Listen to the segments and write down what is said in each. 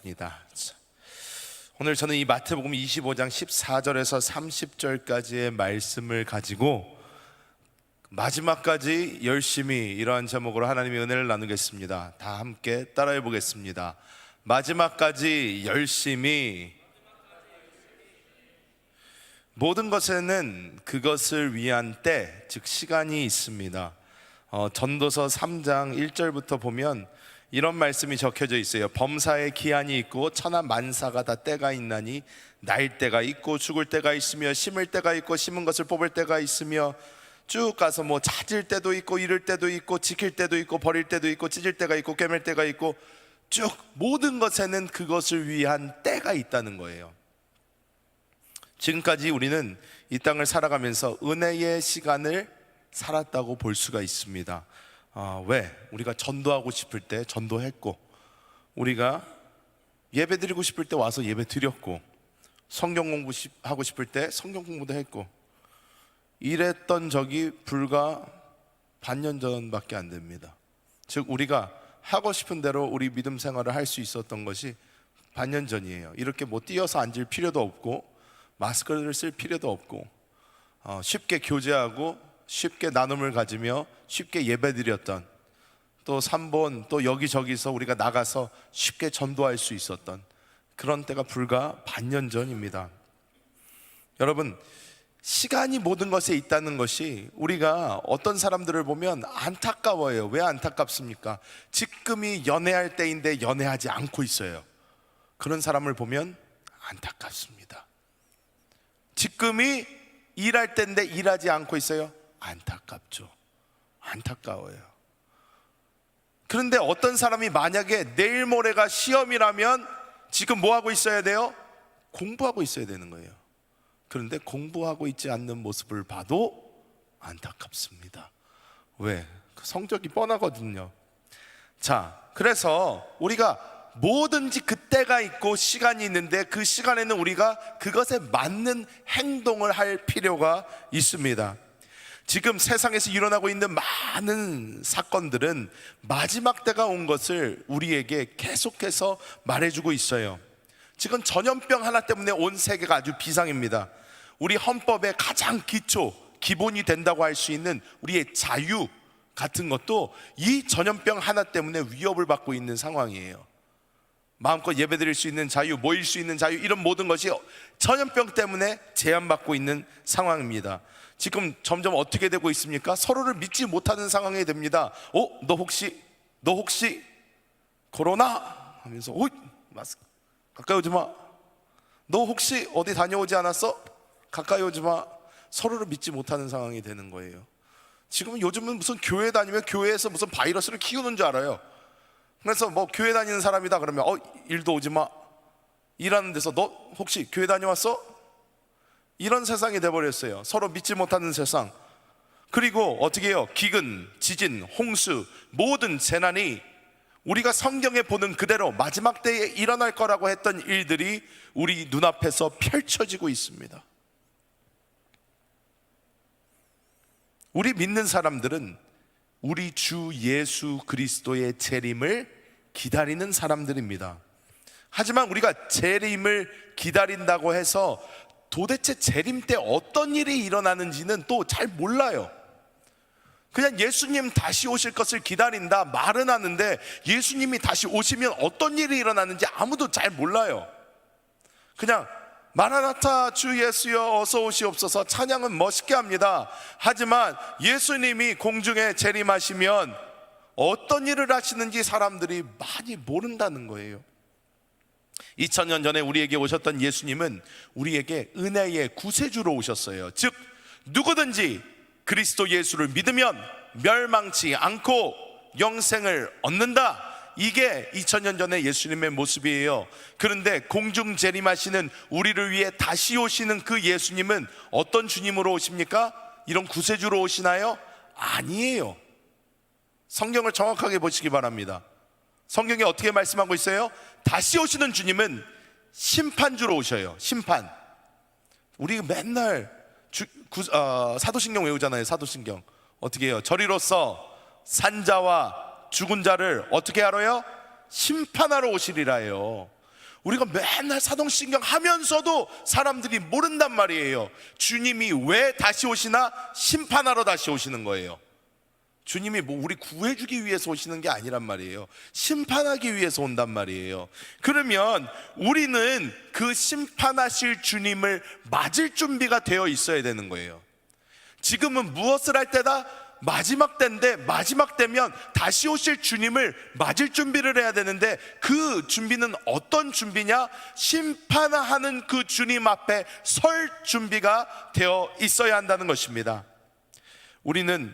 반갑습니다. 오늘 저는 이 마태복음 25장 14절에서 30절까지의 말씀을 가지고 마지막까지 열심히 이러한 제목으로 하나님의 은혜를 나누겠습니다. 다 함께 따라해 보겠습니다. 마지막까지 열심히. 모든 것에는 그것을 위한 때, 즉 시간이 있습니다. 전도서 3장 1절부터 보면 이런 말씀이 적혀져 있어요. 범사에 기한이 있고 천하 만사가 다 때가 있나니 날 때가 있고 죽을 때가 있으며 심을 때가 있고 심은 것을 뽑을 때가 있으며, 쭉 가서 뭐 찾을 때도 있고 잃을 때도 있고 지킬 때도 있고 버릴 때도 있고 찢을 때가 있고 꿰맬 때가 있고, 쭉 모든 것에는 그것을 위한 때가 있다는 거예요. 지금까지 우리는 이 땅을 살아가면서 은혜의 시간을 살았다고 볼 수가 있습니다. 왜? 우리가 전도하고 싶을 때 전도했고, 우리가 예배 드리고 싶을 때 와서 예배 드렸고, 성경 공부하고 싶을 때 성경 공부도 했고, 이랬던 적이 불과 반년 전밖에 안 됩니다. 즉 우리가 하고 싶은 대로 우리 믿음 생활을 할 수 있었던 것이 반년 전이에요. 이렇게 뭐 뛰어서 앉을 필요도 없고 마스크를 쓸 필요도 없고, 쉽게 교제하고 쉽게 나눔을 가지며 쉽게 예배드렸던, 또 3번 또 여기저기서 우리가 나가서 쉽게 전도할 수 있었던 그런 때가 불과 반년 전입니다. 여러분, 시간이 모든 것에 있다는 것이 우리가 어떤 사람들을 보면 안타까워요. 왜 안타깝습니까? 지금이 연애할 때인데 연애하지 않고 있어요. 그런 사람을 보면 안타깝습니다. 지금이 일할 때인데 일하지 않고 있어요. 안타깝죠. 안타까워요. 그런데 어떤 사람이 만약에 내일 모레가 시험이라면 지금 뭐 하고 있어야 돼요? 공부하고 있어야 되는 거예요. 그런데 공부하고 있지 않는 모습을 봐도 안타깝습니다. 왜? 그 성적이 뻔하거든요. 자, 그래서 우리가 뭐든지 그때가 있고 시간이 있는데 그 시간에는 우리가 그것에 맞는 행동을 할 필요가 있습니다. 지금 세상에서 일어나고 있는 많은 사건들은 마지막 때가 온 것을 우리에게 계속해서 말해주고 있어요. 지금 전염병 하나 때문에 온 세계가 아주 비상입니다. 우리 헌법의 가장 기본이 된다고 할 수 있는 우리의 자유 같은 것도 이 전염병 하나 때문에 위협을 받고 있는 상황이에요. 마음껏 예배드릴 수 있는 자유, 모일 수 있는 자유, 이런 모든 것이 전염병 때문에 제한받고 있는 상황입니다. 지금 점점 어떻게 되고 있습니까? 서로를 믿지 못하는 상황이 됩니다. 너 혹시 코로나? 하면서 마스크 가까이 오지 마. 너 혹시 어디 다녀오지 않았어? 가까이 오지 마. 서로를 믿지 못하는 상황이 되는 거예요. 지금 요즘은 무슨 교회 다니면 교회에서 무슨 바이러스를 키우는 줄 알아요. 그래서 뭐 교회 다니는 사람이다 그러면 일도 오지 마. 일하는 데서 너 혹시 교회 다녀왔어? 이런 세상이 돼버렸어요. 서로 믿지 못하는 세상. 그리고 어떻게 해요? 기근, 지진, 홍수, 모든 재난이 우리가 성경에 보는 그대로 마지막 때에 일어날 거라고 했던 일들이 우리 눈앞에서 펼쳐지고 있습니다. 우리 믿는 사람들은 우리 주 예수 그리스도의 재림을 기다리는 사람들입니다. 하지만 우리가 재림을 기다린다고 해서 도대체 재림 때 어떤 일이 일어나는지는 또 잘 몰라요. 그냥 예수님 다시 오실 것을 기다린다 말은 하는데, 예수님이 다시 오시면 어떤 일이 일어나는지 아무도 잘 몰라요. 그냥 마라나타 주 예수여 어서 오시옵소서 찬양은 멋있게 합니다. 하지만 예수님이 공중에 재림하시면 어떤 일을 하시는지 사람들이 많이 모른다는 거예요. 2000년 전에 우리에게 오셨던 예수님은 우리에게 은혜의 구세주로 오셨어요. 즉 누구든지 그리스도 예수를 믿으면 멸망치 않고 영생을 얻는다. 이게 2000년 전의 예수님의 모습이에요. 그런데 공중 재림하시는 우리를 위해 다시 오시는 그 예수님은 어떤 주님으로 오십니까? 이런 구세주로 오시나요? 아니에요. 성경을 정확하게 보시기 바랍니다. 성경이 어떻게 말씀하고 있어요? 다시 오시는 주님은 심판주로 오셔요. 심판. 우리 맨날 사도신경 외우잖아요. 사도신경 어떻게 해요? 저리로서 산자와 죽은 자를 어떻게 하러요? 심판하러 오시리라 해요. 우리가 맨날 사동신경 하면서도 사람들이 모른단 말이에요. 주님이 왜 다시 오시나? 심판하러 다시 오시는 거예요. 주님이 뭐 우리 구해주기 위해서 오시는 게 아니란 말이에요. 심판하기 위해서 온단 말이에요. 그러면 우리는 그 심판하실 주님을 맞을 준비가 되어 있어야 되는 거예요. 지금은 무엇을 할 때다? 마지막 때인데, 마지막 때면 다시 오실 주님을 맞을 준비를 해야 되는데, 그 준비는 어떤 준비냐? 심판하는 그 주님 앞에 설 준비가 되어 있어야 한다는 것입니다. 우리는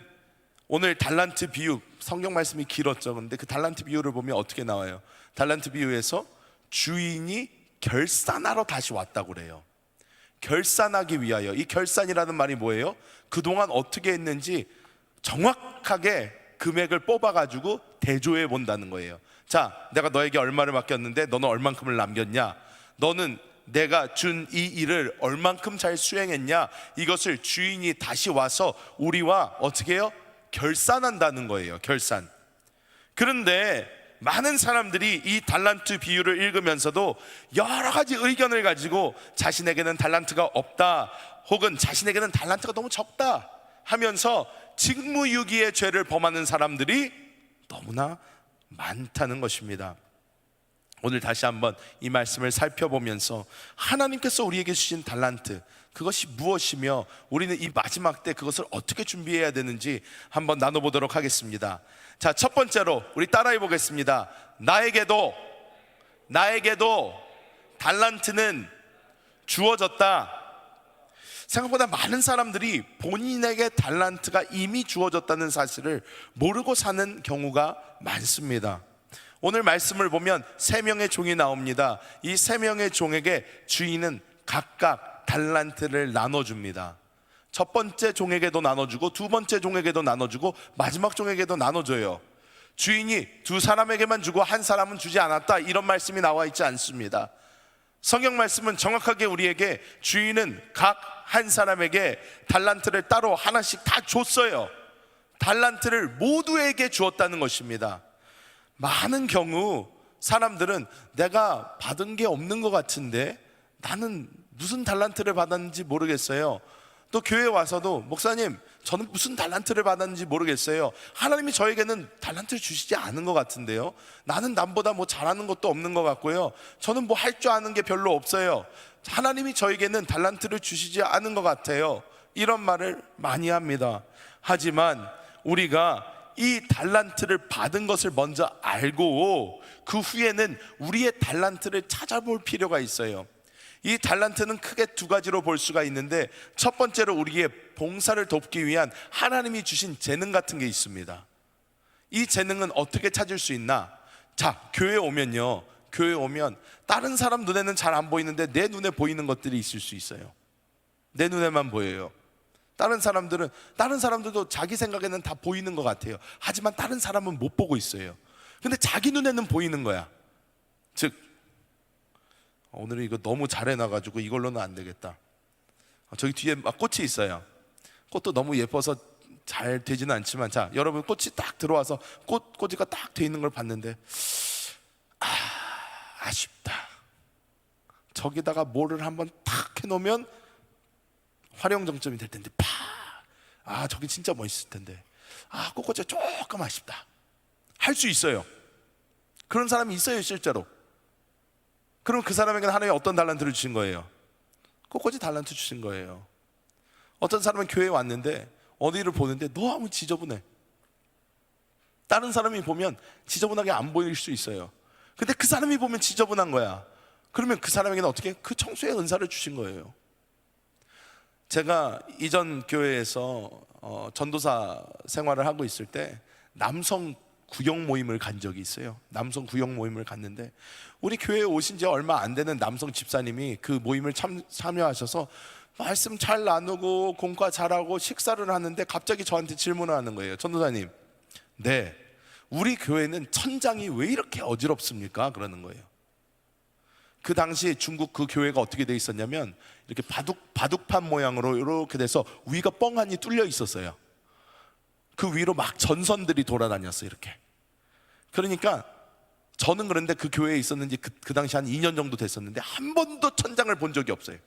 오늘 달란트 비유, 성경 말씀이 길었죠. 근데 그 달란트 비유를 보면 어떻게 나와요? 달란트 비유에서 주인이 결산하러 다시 왔다고 그래요. 결산하기 위하여. 이 결산이라는 말이 뭐예요? 그동안 어떻게 했는지 정확하게 금액을 뽑아가지고 대조해 본다는 거예요. 자, 내가 너에게 얼마를 맡겼는데 너는 얼만큼을 남겼냐? 너는 내가 준 이 일을 얼만큼 잘 수행했냐? 이것을 주인이 다시 와서 우리와 어떻게 해요? 결산한다는 거예요. 결산. 그런데 많은 사람들이 이 달란트 비유를 읽으면서도 여러 가지 의견을 가지고 자신에게는 달란트가 없다, 혹은 자신에게는 달란트가 너무 적다 하면서 직무유기의 죄를 범하는 사람들이 너무나 많다는 것입니다. 오늘 다시 한번 이 말씀을 살펴보면서 하나님께서 우리에게 주신 달란트, 그것이 무엇이며 우리는 이 마지막 때 그것을 어떻게 준비해야 되는지 한번 나눠보도록 하겠습니다. 자, 첫 번째로 우리 따라해 보겠습니다. 나에게도 달란트는 주어졌다. 생각보다 많은 사람들이 본인에게 달란트가 이미 주어졌다는 사실을 모르고 사는 경우가 많습니다. 오늘 말씀을 보면 3명의 종이 나옵니다. 이 3명의 종에게 주인은 각각 달란트를 나눠줍니다. 첫 번째 종에게도 나눠주고, 두 번째 종에게도 나눠주고, 마지막 종에게도 나눠줘요. 주인이 2사람에게만 주고 1사람은 주지 않았다, 이런 말씀이 나와 있지 않습니다. 성경 말씀은 정확하게 우리에게 주인은 각 1사람에게 달란트를 따로 하나씩 다 줬어요. 달란트를 모두에게 주었다는 것입니다. 많은 경우 사람들은 내가 받은 게 없는 것 같은데 나는 무슨 달란트를 받았는지 모르겠어요. 또 교회에 와서도 목사님, 저는 무슨 달란트를 받았는지 모르겠어요. 하나님이 저에게는 달란트를 주시지 않은 것 같은데요. 나는 남보다 뭐 잘하는 것도 없는 것 같고요. 저는 뭐 할 줄 아는 게 별로 없어요. 하나님이 저에게는 달란트를 주시지 않은 것 같아요. 이런 말을 많이 합니다. 하지만 우리가 이 달란트를 받은 것을 먼저 알고 그 후에는 우리의 달란트를 찾아볼 필요가 있어요. 이 달란트는 크게 2가지로 볼 수가 있는데, 첫 번째로 우리의 봉사를 돕기 위한 하나님이 주신 재능 같은 게 있습니다. 이 재능은 어떻게 찾을 수 있나? 자, 교회에 오면요, 교회에 오면 다른 사람 눈에는 잘 안 보이는데 내 눈에 보이는 것들이 있을 수 있어요. 내 눈에만 보여요. 다른 사람들도 자기 생각에는 다 보이는 것 같아요. 하지만 다른 사람은 못 보고 있어요. 근데 자기 눈에는 보이는 거야. 즉, 오늘은 이거 너무 잘해놔가지고 이걸로는 안 되겠다. 저기 뒤에 막 꽃이 있어요. 꽃도 너무 예뻐서 잘 되지는 않지만, 자, 여러분 꽃이 딱 들어와서 꼬지가 딱 돼 있는 걸 봤는데 아쉽다. 저기다가 뭐를 한번 탁 해놓으면 활용정점이 될 텐데, 저기 진짜 멋있을 텐데, 꽃꽂이가 조금 아쉽다. 할 수 있어요. 그런 사람이 있어요, 실제로. 그럼 그 사람에게는 하나님이 어떤 달란트를 주신 거예요? 꽃꽂이 달란트 주신 거예요. 어떤 사람은 교회에 왔는데 어디를 보는데 너무 지저분해. 다른 사람이 보면 지저분하게 안 보일 수 있어요. 근데 그 사람이 보면 지저분한 거야. 그러면 그 사람에게는 어떻게? 그 청소의 은사를 주신 거예요. 제가 이전 교회에서 전도사 생활을 하고 있을 때 남성 구역 모임을 간 적이 있어요. 남성 구역 모임을 갔는데 우리 교회에 오신 지 얼마 안 되는 남성 집사님이 그 모임을 참여하셔서 말씀 잘 나누고 공과 잘하고 식사를 하는데 갑자기 저한테 질문을 하는 거예요. 전도사님, 네, 우리 교회는 천장이 왜 이렇게 어지럽습니까? 그러는 거예요. 그 당시 중국 그 교회가 어떻게 돼 있었냐면 이렇게 바둑판 모양으로 이렇게 돼서 위가 뻥하니 뚫려 있었어요. 그 위로 막 전선들이 돌아다녔어요, 이렇게. 그러니까 저는 그런데 그 교회에 있었는지 그 당시 한 2년 정도 됐었는데 한 번도 천장을 본 적이 없어요.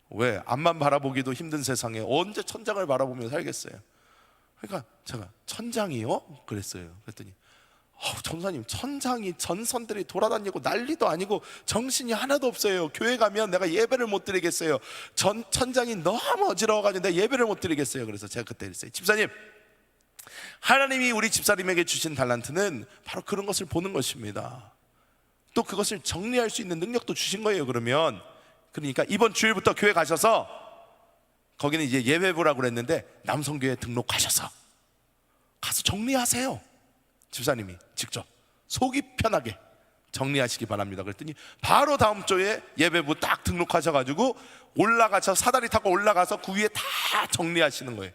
왜? 앞만 바라보기도 힘든 세상에 언제 천장을 바라보며 살겠어요? 그러니까 제가 천장이요? 그랬어요. 그랬더니 전사님, 천장이 전선들이 돌아다니고 난리도 아니고 정신이 하나도 없어요. 교회 가면 내가 예배를 못 드리겠어요. 천장이 너무 어지러워가지고 내가 예배를 못 드리겠어요. 그래서 제가 그때 그랬어요. 집사님, 하나님이 우리 집사님에게 주신 달란트는 바로 그런 것을 보는 것입니다. 또 그것을 정리할 수 있는 능력도 주신 거예요. 그러니까 이번 주일부터 교회 가셔서, 거기는 이제 예배부라고 그랬는데 남성교회 등록하셔서 가서 정리하세요. 집사님이 직접 속이 편하게 정리하시기 바랍니다. 그랬더니 바로 다음 주에 예배부 딱 등록하셔가지고 올라가서 사다리 타고 올라가서 그 위에 다 정리하시는 거예요.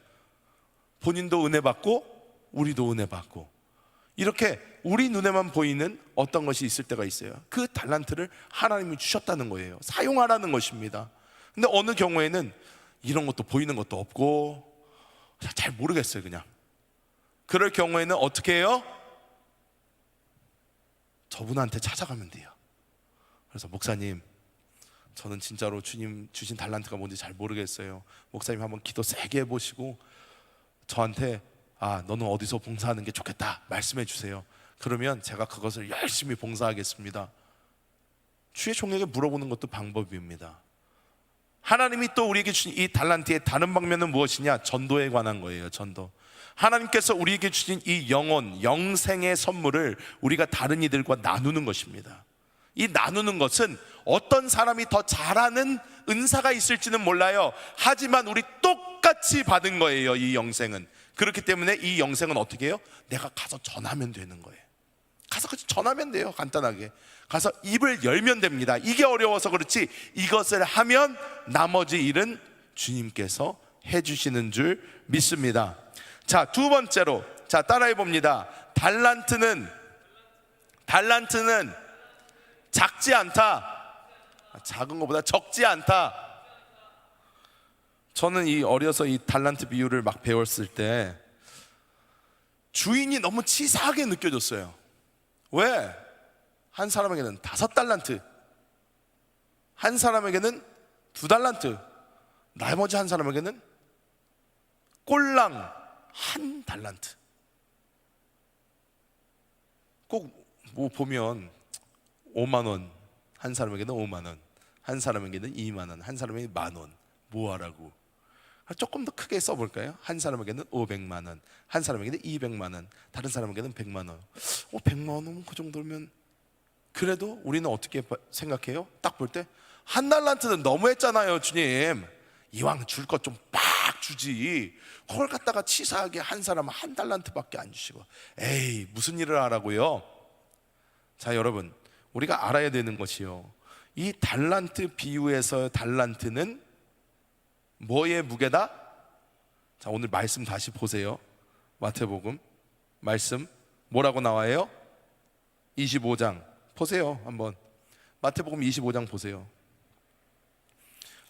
본인도 은혜 받고 우리도 은혜 받고, 이렇게 우리 눈에만 보이는 어떤 것이 있을 때가 있어요. 그 달란트를 하나님이 주셨다는 거예요. 사용하라는 것입니다. 근데 어느 경우에는 이런 것도 보이는 것도 없고 잘 모르겠어요. 그냥 그럴 경우에는 어떻게 해요? 저분한테 찾아가면 돼요. 그래서 목사님, 저는 진짜로 주님 주신 달란트가 뭔지 잘 모르겠어요. 목사님 한번 기도 세게 해보시고 저한테 너는 어디서 봉사하는 게 좋겠다 말씀해 주세요. 그러면 제가 그것을 열심히 봉사하겠습니다. 주의 종에게 물어보는 것도 방법입니다. 하나님이 또 우리에게 주신 이 달란트의 다른 방면은 무엇이냐? 전도에 관한 거예요. 전도. 하나님께서 우리에게 주신 이 영생의 선물을 우리가 다른 이들과 나누는 것입니다. 이 나누는 것은 어떤 사람이 더 잘하는 은사가 있을지는 몰라요. 하지만 우리 똑같이 받은 거예요. 이 영생은. 그렇기 때문에 이 영생은 어떻게 해요? 내가 가서 전하면 되는 거예요. 가서 전하면 돼요. 간단하게 가서 입을 열면 됩니다. 이게 어려워서 그렇지, 이것을 하면 나머지 일은 주님께서 해주시는 줄 믿습니다. 자, 두 번째로, 자, 따라해 봅니다. 달란트는 작지 않다. 작은 것보다 적지 않다. 저는 어려서 이 달란트 비유를 막 배웠을 때 주인이 너무 치사하게 느껴졌어요. 왜? 한 사람에게는 5달란트, 한 사람에게는 2달란트, 나머지 한 사람에게는 꼴랑 1달란트. 꼭 뭐 보면 5만 원, 한 사람에게는 5만 원, 한 사람에게는 2만 원, 한 사람에게는 1만 원. 뭐 하라고? 조금 더 크게 써볼까요? 한 사람에게는 500만 원, 한 사람에게는 200만 원, 다른 사람에게는 100만 원. 100만 원은 그 정도면 그래도 우리는 어떻게 생각해요? 딱 볼 때 1달란트는 너무했잖아요. 주님, 이왕 줄 것 좀 빡 주지, 그걸 갖다가 치사하게 한 사람 1달란트밖에 안 주시고, 에이 무슨 일을 하라고요? 자, 여러분, 우리가 알아야 되는 것이요, 이 달란트 비유에서 달란트는 뭐의 무게다? 자, 오늘 말씀 다시 보세요. 마태복음 말씀 뭐라고 나와요? 25장 보세요. 한번 마태복음 25장 보세요.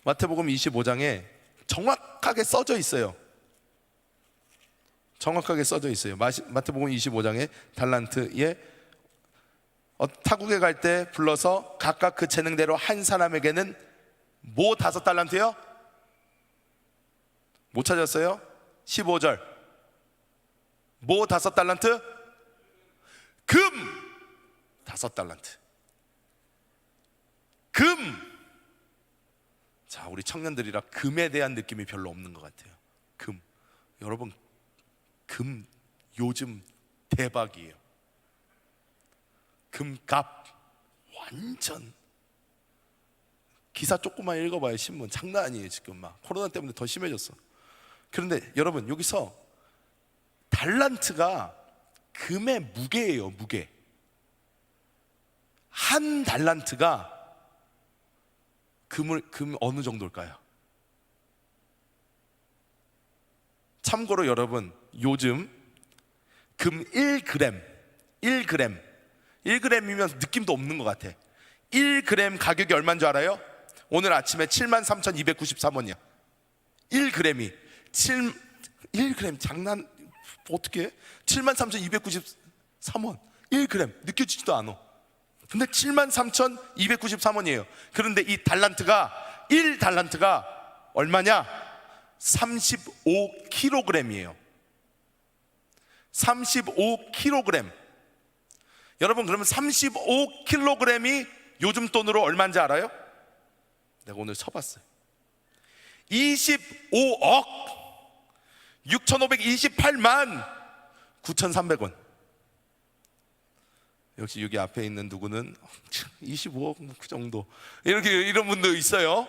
마태복음 25장에 정확하게 써져 있어요. 정확하게 써져 있어요. 마태복음 25장에 달란트에 타국에 갈 때 불러서 각각 그 재능대로 한 사람에게는 뭐 5달란트요? 못 찾았어요? 15절 뭐 5달란트? 금 5달란트. 금. 자, 우리 청년들이라 금에 대한 느낌이 별로 없는 것 같아요. 금. 여러분, 금 요즘 대박이에요. 금값 완전. 기사 조금만 읽어봐요. 신문 장난 아니에요. 지금 막 코로나 때문에 더 심해졌어. 그런데 여러분, 여기서 달란트가 금의 무게예요. 무게. 1달란트가 금 어느 정도일까요? 참고로 여러분, 요즘 금 1g이면 느낌도 없는 것 같아. 1g 가격이 얼마인 줄 알아요? 오늘 아침에 73,293원이야 1g이. 1g 장난 어떻게 해? 73,293원. 1g 느껴지지도 않아. 근데 73,293원이에요. 그런데 이 달란트가 1달란트가 얼마냐? 35kg이에요. 35kg. 여러분, 그러면 35kg이 요즘 돈으로 얼마인지 알아요? 내가 오늘 쳐봤어요. 25억 6,528만 9,300원. 역시 여기 앞에 있는 누구는 25억 그 정도, 이렇게 이런 분도 있어요.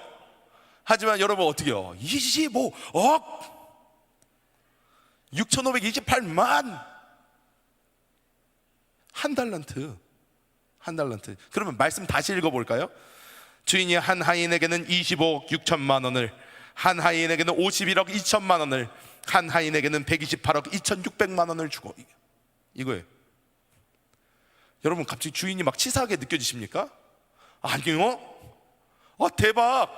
하지만 여러분 어떻게 해요? 25억 6,528만 한 달란트. 그러면 말씀 다시 읽어볼까요? 주인이 한 하인에게는 25억 6천만 원을, 한 하인에게는 51억 2천만 원을, 한 하인에게는 128억 2,600만 원을 주고, 이거예요. 여러분, 갑자기 주인이 막 치사하게 느껴지십니까? 아니요. 대박,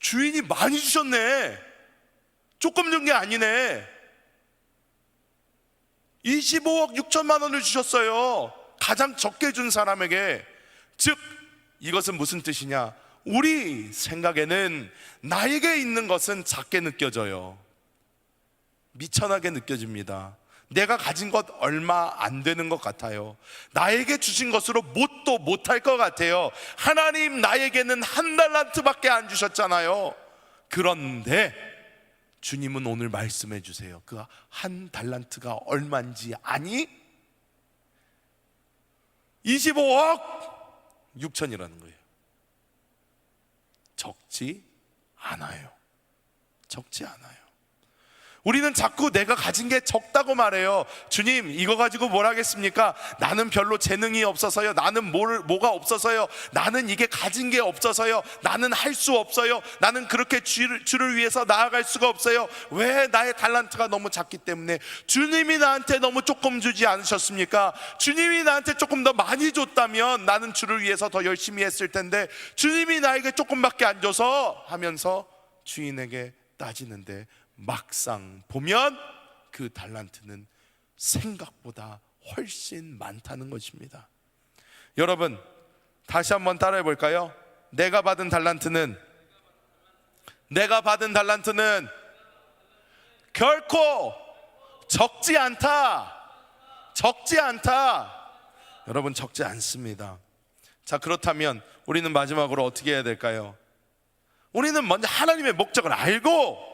주인이 많이 주셨네. 조금 준 게 아니네. 25억 6천만 원을 주셨어요. 가장 적게 준 사람에게. 즉, 이것은 무슨 뜻이냐? 우리 생각에는 나에게 있는 것은 작게 느껴져요. 미천하게 느껴집니다. 내가 가진 것 얼마 안 되는 것 같아요. 나에게 주신 것으로 뭣도 못할 것 같아요. 하나님, 나에게는 한 달란트밖에 안 주셨잖아요. 그런데 주님은 오늘 말씀해 주세요. 그 한 달란트가 얼마인지 아니? 25억 6천이라는 거예요. 적지 않아요. 적지 않아요. 우리는 자꾸 내가 가진 게 적다고 말해요. 주님, 이거 가지고 뭘 하겠습니까? 나는 별로 재능이 없어서요. 나는 뭐가 없어서요. 나는 이게 가진 게 없어서요. 나는 할 수 없어요. 나는 그렇게 주를 위해서 나아갈 수가 없어요. 왜? 나의 달란트가 너무 작기 때문에. 주님이 나한테 너무 조금 주지 않으셨습니까? 주님이 나한테 조금 더 많이 줬다면 나는 주를 위해서 더 열심히 했을 텐데, 주님이 나에게 조금밖에 안 줘서 하면서 주인에게 따지는데, 막상 보면 그 달란트는 생각보다 훨씬 많다는 것입니다. 여러분, 다시 한번 따라해 볼까요? 내가 받은 달란트는 결코 적지 않다. 여러분, 적지 않습니다. 자, 그렇다면 우리는 마지막으로 어떻게 해야 될까요? 우리는 먼저 하나님의 목적을 알고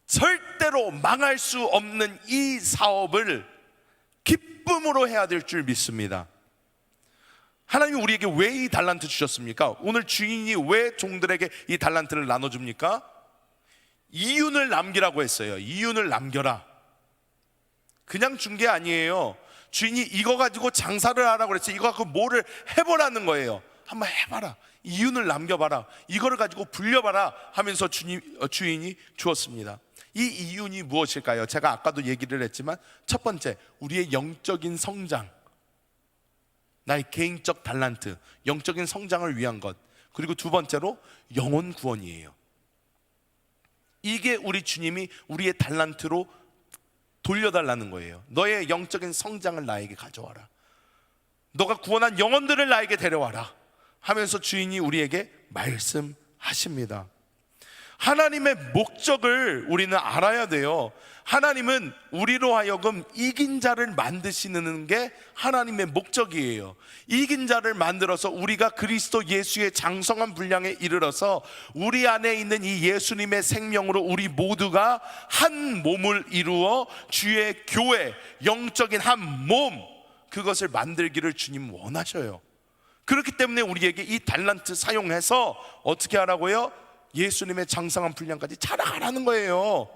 절대로 망할 수 없는 이 사업을 기쁨으로 해야 될 줄 믿습니다. 하나님이 우리에게 왜 이 달란트 주셨습니까? 오늘 주인이 왜 종들에게 이 달란트를 나눠줍니까? 이윤을 남기라고 했어요. 이윤을 남겨라. 그냥 준 게 아니에요. 주인이 이거 가지고 장사를 하라고 그랬어요. 이거 갖고 뭐를 해보라는 거예요. 한번 해봐라. 이윤을 남겨봐라. 이거를 가지고 불려봐라 하면서 주인이 주었습니다. 이 이윤이 무엇일까요? 제가 아까도 얘기를 했지만, 첫 번째, 우리의 영적인 성장, 나의 개인적 달란트, 영적인 성장을 위한 것. 그리고 두 번째로 영혼 구원이에요. 이게 우리 주님이 우리의 달란트로 돌려달라는 거예요. 너의 영적인 성장을 나에게 가져와라. 너가 구원한 영혼들을 나에게 데려와라 하면서 주인이 우리에게 말씀하십니다. 하나님의 목적을 우리는 알아야 돼요. 하나님은 우리로 하여금 이긴 자를 만드시는 게 하나님의 목적이에요. 이긴 자를 만들어서 우리가 그리스도 예수의 장성한 분량에 이르러서 우리 안에 있는 이 예수님의 생명으로 우리 모두가 한 몸을 이루어 주의 교회, 영적인 한 몸, 그것을 만들기를 주님 원하셔요. 그렇기 때문에 우리에게 이 달란트 사용해서 어떻게 하라고요? 예수님의 장성한 분량까지 자라가라는 거예요.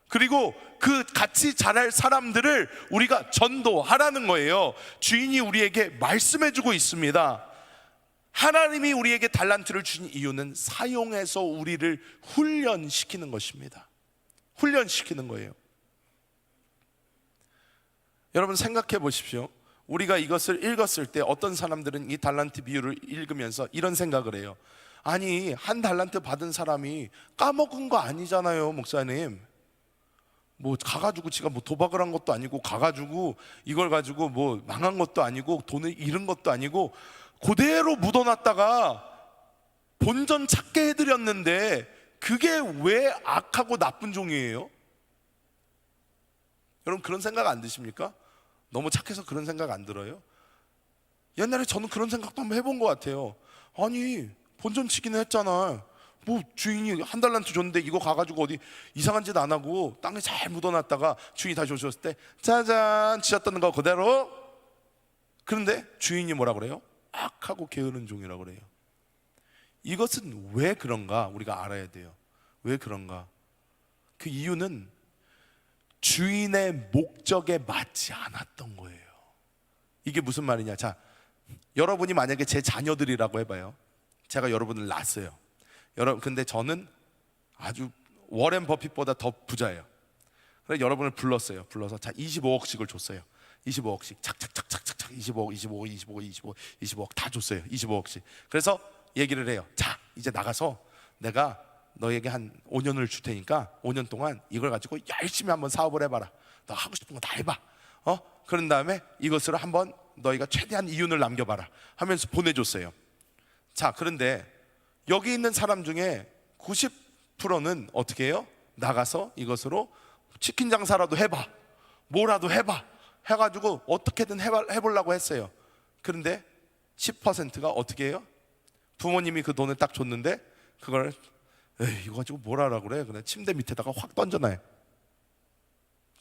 그리고 그 같이 자랄 사람들을 우리가 전도하라는 거예요. 주인이 우리에게 말씀해주고 있습니다. 하나님이 우리에게 달란트를 주신 이유는 사용해서 우리를 훈련시키는 것입니다. 훈련시키는 거예요. 여러분, 생각해 보십시오. 우리가 이것을 읽었을 때 어떤 사람들은 이 달란트 비유를 읽으면서 이런 생각을 해요. 아니, 한 달란트 받은 사람이 까먹은 거 아니잖아요, 목사님. 뭐 가가지고 지가 뭐 도박을 한 것도 아니고 가가지고 이걸 가지고 뭐 망한 것도 아니고 돈을 잃은 것도 아니고 그대로 묻어놨다가 본전 찾게 해드렸는데 그게 왜 악하고 나쁜 종이에요? 여러분 그런 생각 안 드십니까? 너무 착해서 그런 생각 안 들어요? 옛날에 저는 그런 생각도 한번 해본 것 같아요. 아니 본전 치기는 했잖아. 뭐 주인이 한 달란트 줬는데 이거 가가지고 어디 이상한 짓 안 하고 땅에 잘 묻어놨다가 주인이 다시 오셨을 때 짜잔 치셨다는 거 그대로. 그런데 주인이 뭐라 그래요? 악하고 게으른 종이라고 그래요. 이것은 왜 그런가 우리가 알아야 돼요. 왜 그런가? 그 이유는 주인의 목적에 맞지 않았던 거예요. 이게 무슨 말이냐? 자, 여러분이 만약에 제 자녀들이라고 해봐요. 제가 여러분을 낳았어요. 근데 저는 아주 워렌 버핏보다 더 부자예요. 그래서 여러분을 불렀어요. 불러서 자 25억씩을 줬어요. 25억씩 착착착착착 25억 다 줬어요. 25억씩. 그래서 얘기를 해요. 자 이제 나가서 내가 너에게 한 5년을 줄 테니까 5년 동안 이걸 가지고 열심히 한번 사업을 해봐라. 너 하고 싶은 거 다 해봐. 그런 다음에 이것으로 한번 너희가 최대한 이윤을 남겨봐라 하면서 보내줬어요. 자 그런데 여기 있는 사람 중에 90%는 어떻게 해요? 나가서 이것으로 치킨 장사라도 해봐, 뭐라도 해봐 해가지고 어떻게든 해보려고 했어요. 그런데 10%가 어떻게 해요? 부모님이 그 돈을 딱 줬는데 그걸 에이 이거 가지고 뭘 하라고 그래? 그냥 침대 밑에다가 확 던져놔요.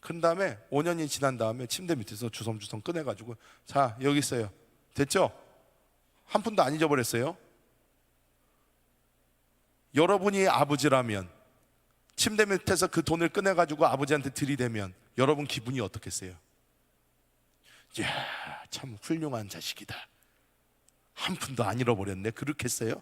그런 다음에 5년이 지난 다음에 침대 밑에서 주섬주섬 꺼내가지고 자 여기 있어요. 됐죠? 한 푼도 안 잊어버렸어요. 여러분이 아버지라면 침대 밑에서 그 돈을 꺼내가지고 아버지한테 들이대면 여러분 기분이 어떻겠어요? 이야 참 훌륭한 자식이다. 한 푼도 안 잃어버렸네. 그렇겠어요?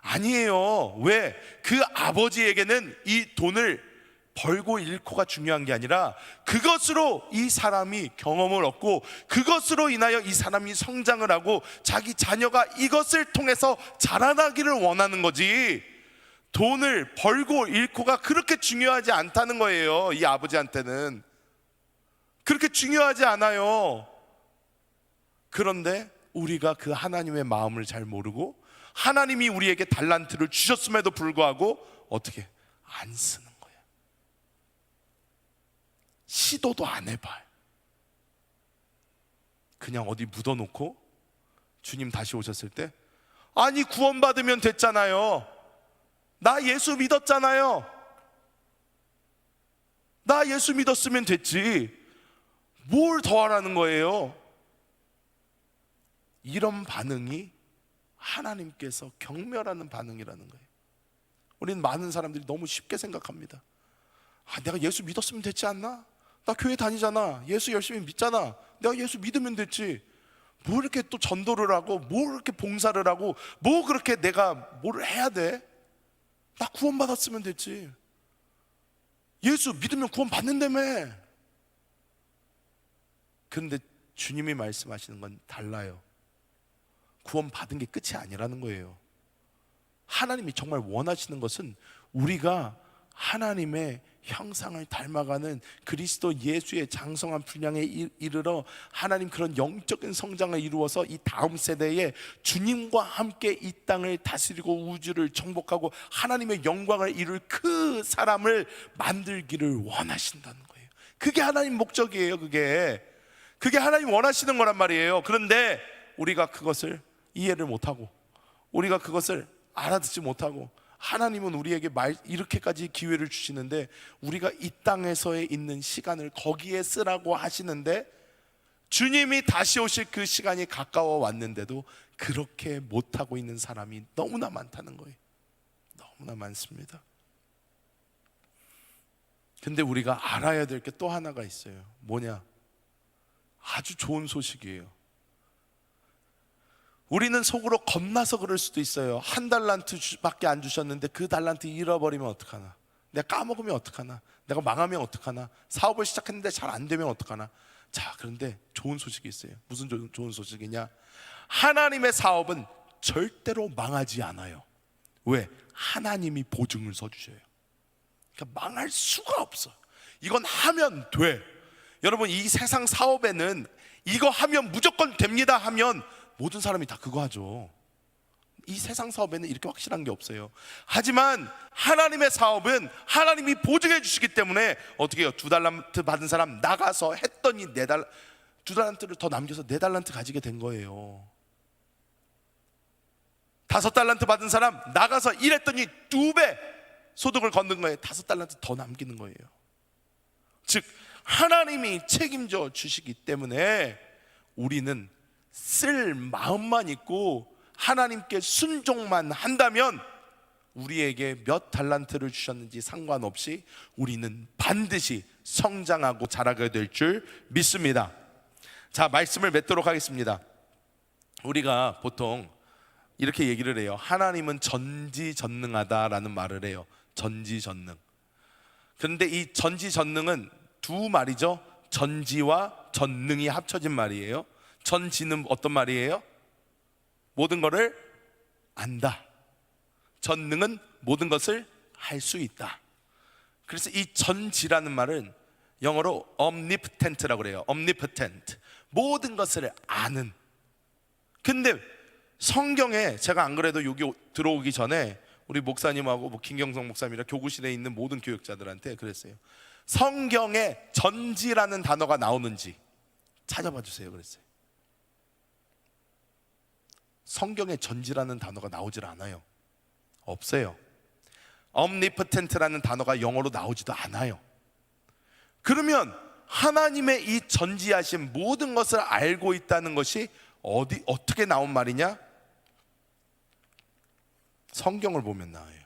아니에요. 왜? 그 아버지에게는 이 돈을 벌고 잃고가 중요한 게 아니라 그것으로 이 사람이 경험을 얻고 그것으로 인하여 이 사람이 성장을 하고 자기 자녀가 이것을 통해서 자라나기를 원하는 거지, 돈을 벌고 잃고가 그렇게 중요하지 않다는 거예요. 이 아버지한테는 그렇게 중요하지 않아요. 그런데 우리가 그 하나님의 마음을 잘 모르고 하나님이 우리에게 달란트를 주셨음에도 불구하고 어떻게 안 쓰는 거야. 시도도 안 해봐요. 그냥 어디 묻어놓고 주님 다시 오셨을 때 아니 구원받으면 됐잖아요. 나 예수 믿었잖아요. 나 예수 믿었으면 됐지. 뭘 더 하라는 거예요? 이런 반응이 하나님께서 경멸하는 반응이라는 거예요. 우리는 많은 사람들이 너무 쉽게 생각합니다. 내가 예수 믿었으면 됐지 않나? 나 교회 다니잖아. 예수 열심히 믿잖아. 내가 예수 믿으면 됐지. 뭐 이렇게 또 전도를 하고 뭐 이렇게 봉사를 하고 뭐 그렇게 내가 뭘 해야 돼? 나 구원받았으면 됐지. 예수 믿으면 구원 받는다며. 그런데 주님이 말씀하시는 건 달라요. 구원 받은 게 끝이 아니라는 거예요. 하나님이 정말 원하시는 것은 우리가 하나님의 형상을 닮아가는 그리스도 예수의 장성한 분량에 이르러 하나님 그런 영적인 성장을 이루어서 이 다음 세대에 주님과 함께 이 땅을 다스리고 우주를 정복하고 하나님의 영광을 이룰 그 사람을 만들기를 원하신다는 거예요. 그게 하나님 목적이에요. 그게 하나님 원하시는 거란 말이에요. 그런데 우리가 그것을 이해를 못하고 우리가 그것을 알아듣지 못하고 하나님은 우리에게 이렇게까지 기회를 주시는데 우리가 이 땅에서의 있는 시간을 거기에 쓰라고 하시는데 주님이 다시 오실 그 시간이 가까워 왔는데도 그렇게 못하고 있는 사람이 너무나 많다는 거예요. 너무나 많습니다. 근데 우리가 알아야 될 게 또 하나가 있어요. 뭐냐? 아주 좋은 소식이에요. 우리는 속으로 겁나서 그럴 수도 있어요. 한 달란트밖에 안 주셨는데 그 달란트 잃어버리면 어떡하나? 내가 까먹으면 어떡하나? 내가 망하면 어떡하나? 사업을 시작했는데 잘 안 되면 어떡하나? 자, 그런데 좋은 소식이 있어요. 무슨 좋은 소식이냐? 하나님의 사업은 절대로 망하지 않아요. 왜? 하나님이 보증을 서주셔요. 그러니까 망할 수가 없어. 이건 하면 돼. 여러분, 이 세상 사업에는 이거 하면 무조건 됩니다 하면 모든 사람이 다 그거 하죠. 이 세상 사업에는 이렇게 확실한 게 없어요. 하지만 하나님의 사업은 하나님이 보증해 주시기 때문에 어떻게 해요? 2달란트 받은 사람 나가서 했더니 2달란트를 더 남겨서 4달란트 가지게 된 거예요. 5달란트 받은 사람 나가서 일했더니 2배 소득을 걷는 거예요. 5달란트 더 남기는 거예요. 즉 하나님이 책임져 주시기 때문에 우리는 쓸 마음만 있고 하나님께 순종만 한다면 우리에게 몇 달란트를 주셨는지 상관없이 우리는 반드시 성장하고 자라게 될 줄 믿습니다. 자, 말씀을 맺도록 하겠습니다. 우리가 보통 이렇게 얘기를 해요. 하나님은 전지전능하다라는 말을 해요. 전지전능. 그런데 이 전지전능은 두 말이죠. 전지와 전능이 합쳐진 말이에요. 전지는 어떤 말이에요? 모든 것을 안다. 전능은 모든 것을 할 수 있다. 그래서 이 전지라는 말은 영어로 omnipotent라고 그래요. omnipotent, 모든 것을 아는. 근데 성경에 제가 안 그래도 여기 들어오기 전에 우리 목사님하고 김경성 목사님이랑 교구실에 있는 모든 교육자들한테 그랬어요. 성경에 전지라는 단어가 나오는지 찾아봐 주세요 그랬어요. 성경에 전지라는 단어가 나오질 않아요. 없어요. omnipotent라는 단어가 영어로 나오지도 않아요. 그러면 하나님의 이 전지하신 모든 것을 알고 있다는 것이 어떻게 나온 말이냐? 성경을 보면 나와요.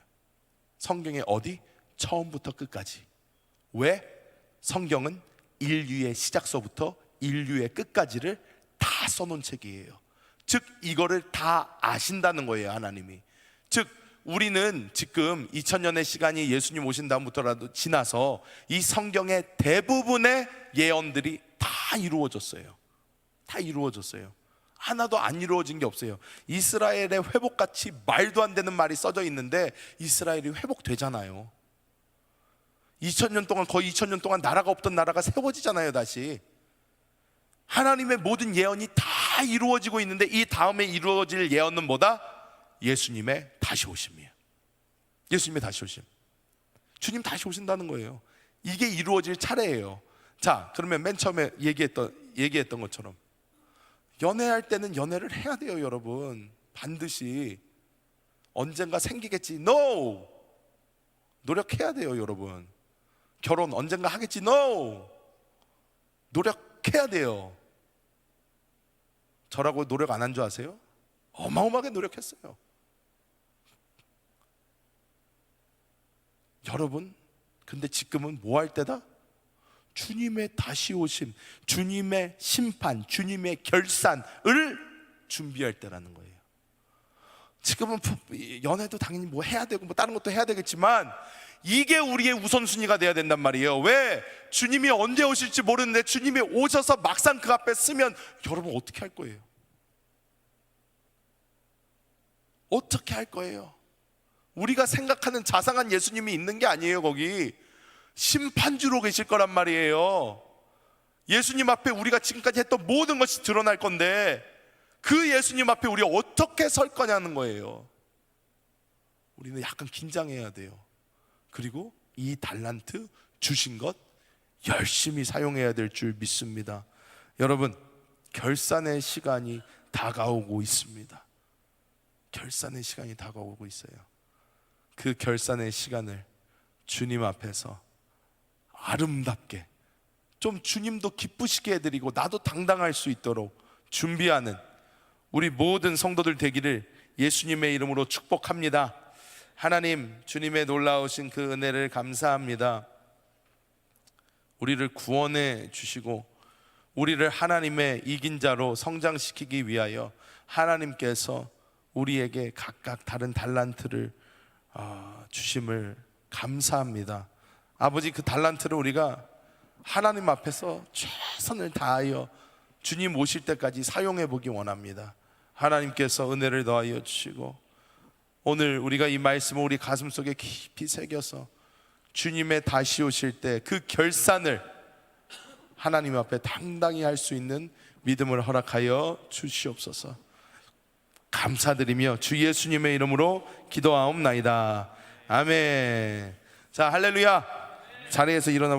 성경에 어디? 처음부터 끝까지. 왜? 성경은 인류의 시작서부터 인류의 끝까지를 다 써놓은 책이에요. 즉 이거를 다 아신다는 거예요, 하나님이. 즉 우리는 지금 2000년의 시간이 예수님 오신 다음부터라도 지나서 이 성경의 대부분의 예언들이 다 이루어졌어요. 다 이루어졌어요. 하나도 안 이루어진 게 없어요. 이스라엘의 회복같이 말도 안 되는 말이 써져 있는데 이스라엘이 회복되잖아요. 2000년 동안, 거의 2000년 동안 나라가 없던 나라가 세워지잖아요, 다시. 하나님의 모든 예언이 다 이루어지고 있는데 이 다음에 이루어질 예언은 뭐다? 예수님의 다시 오심이에요. 예수님의 다시 오심. 주님 다시 오신다는 거예요. 이게 이루어질 차례예요. 자, 그러면 맨 처음에 얘기했던 것처럼 연애할 때는 연애를 해야 돼요, 여러분. 반드시. 언젠가 생기겠지. No! 노력해야 돼요, 여러분. 결혼 언젠가 하겠지. No! 노력해야 돼요. 저라고 노력 안 한 줄 아세요? 어마어마하게 노력했어요. 여러분, 근데 지금은 뭐 할 때다? 주님의 다시 오심, 주님의 심판, 주님의 결산을 준비할 때라는 거예요. 지금은 연애도 당연히 뭐 해야 되고 뭐 다른 것도 해야 되겠지만 이게 우리의 우선순위가 돼야 된단 말이에요. 왜? 주님이 언제 오실지 모르는데 주님이 오셔서 막상 그 앞에 쓰면 여러분 어떻게 할 거예요? 어떻게 할 거예요? 우리가 생각하는 자상한 예수님이 있는 게 아니에요. 거기 심판주로 계실 거란 말이에요. 예수님 앞에 우리가 지금까지 했던 모든 것이 드러날 건데 그 예수님 앞에 우리가 어떻게 설 거냐는 거예요. 우리는 약간 긴장해야 돼요. 그리고 이 달란트 주신 것 열심히 사용해야 될 줄 믿습니다. 여러분, 결산의 시간이 다가오고 있습니다. 결산의 시간이 다가오고 있어요. 그 결산의 시간을 주님 앞에서 아름답게 좀 주님도 기쁘시게 해드리고 나도 당당할 수 있도록 준비하는 우리 모든 성도들 되기를 예수님의 이름으로 축복합니다. 하나님, 주님의 놀라우신 그 은혜를 감사합니다. 우리를 구원해 주시고 우리를 하나님의 이긴 자로 성장시키기 위하여 하나님께서 우리에게 각각 다른 달란트를 주심을 감사합니다. 아버지, 그 달란트를 우리가 하나님 앞에서 최선을 다하여 주님 오실 때까지 사용해 보기 원합니다. 하나님께서 은혜를 더하여 주시고 오늘 우리가 이 말씀을 우리 가슴 속에 깊이 새겨서 주님의 다시 오실 때 그 결산을 하나님 앞에 당당히 할 수 있는 믿음을 허락하여 주시옵소서. 감사드리며 주 예수님의 이름으로 기도하옵나이다. 아멘. 자, 할렐루야. 자리에서 일어나